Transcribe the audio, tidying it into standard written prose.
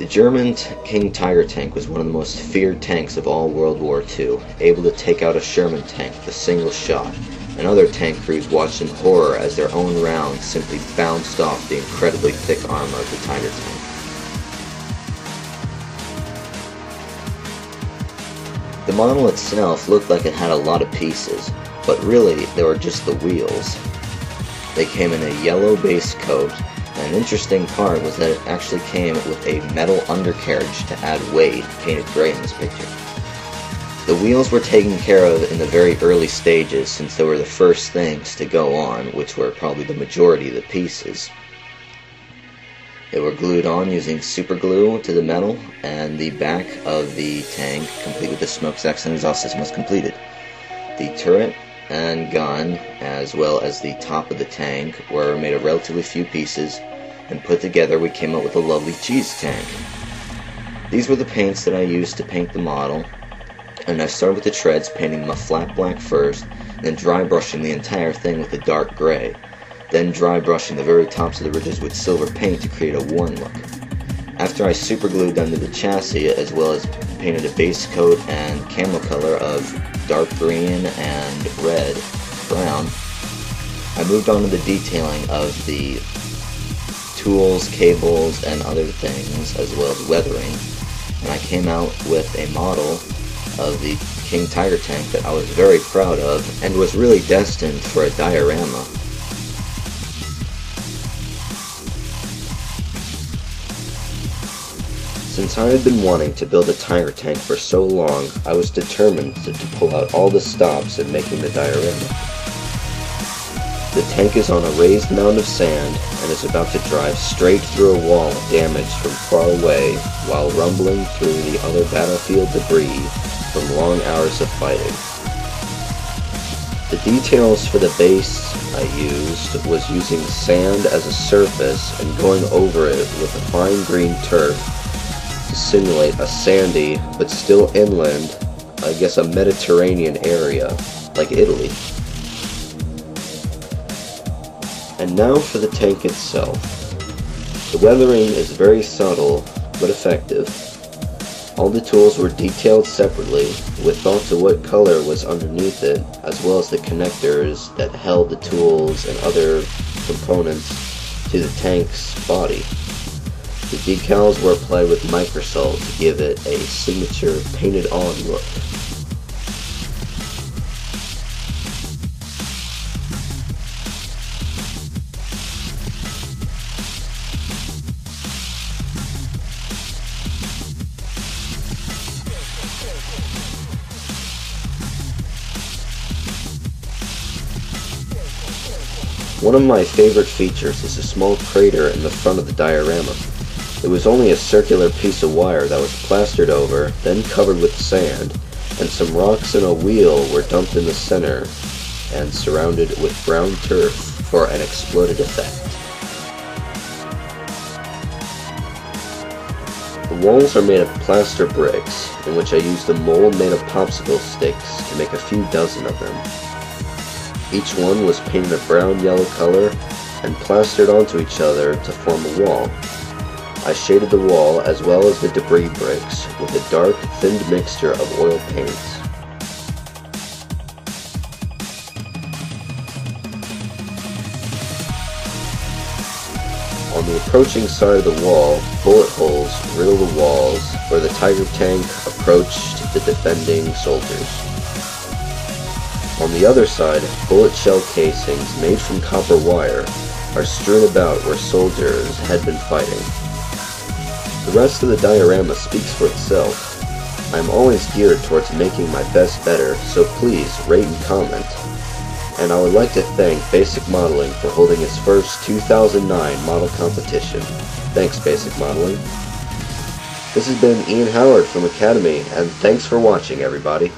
The German King Tiger tank was one of the most feared tanks of all World War II, able to take out a Sherman tank with a single shot, and other tank crews watched in horror as their own rounds simply bounced off the incredibly thick armor of the Tiger tank. The model itself looked like it had a lot of pieces, but really they were just the wheels. They came in a yellow base coat, and an interesting part was that it actually came with a metal undercarriage to add weight, painted gray in this picture. The wheels were taken care of in the very early stages since they were the first things to go on, which were probably the majority of the pieces. They were glued on using super glue to the metal, and the back of the tank, complete with the smokestacks and exhaust system, was completed. The turret and gun, as well as the top of the tank, were made of relatively few pieces, and put together we came up with a lovely cheese tank. These were the paints that I used to paint the model, and I started with the treads, painting them a flat black first, then dry brushing the entire thing with a dark gray, then dry brushing the very tops of the ridges with silver paint to create a worn look. After I super glued under the chassis, as well as painted a base coat and camo color of dark green and red, brown, I moved on to the detailing of the tools, cables, and other things, as well as weathering, and I came out with a model of the King Tiger tank that I was very proud of and was really destined for a diorama. Since I had been wanting to build a Tiger tank for so long, I was determined to pull out all the stops in making the diorama. The tank is on a raised mound of sand and is about to drive straight through a wall damaged from far away while rumbling through the other battlefield debris from long hours of fighting. The details for the base I used was using sand as a surface and going over it with a fine green turf to simulate a sandy, but still inland, I guess a Mediterranean area, like Italy. And now for the tank itself. The weathering is very subtle, but effective. All the tools were detailed separately, with thought to what color was underneath it, as well as the connectors that held the tools and other components to the tank's body. The decals were applied with microsalt to give it a signature painted-on look. One of my favorite features is a small crater in the front of the diorama. It was only a circular piece of wire that was plastered over, then covered with sand, and some rocks and a wheel were dumped in the center and surrounded with brown turf for an exploded effect. The walls are made of plaster bricks, in which I used a mold made of popsicle sticks to make a few dozen of them. Each one was painted a brown-yellow color and plastered onto each other to form a wall. I shaded the wall as well as the debris bricks with a dark, thinned mixture of oil paints. On the approaching side of the wall, bullet holes riddle the walls where the Tiger tank approached the defending soldiers. On the other side, bullet shell casings made from copper wire are strewn about where soldiers had been fighting. The rest of the diorama speaks for itself. I am always geared towards making my best better, so please rate and comment. And I would like to thank Basic Modeling for holding its first 2009 model competition. Thanks, Basic Modeling. This has been Ian Howard from Akademee, and thanks for watching, everybody.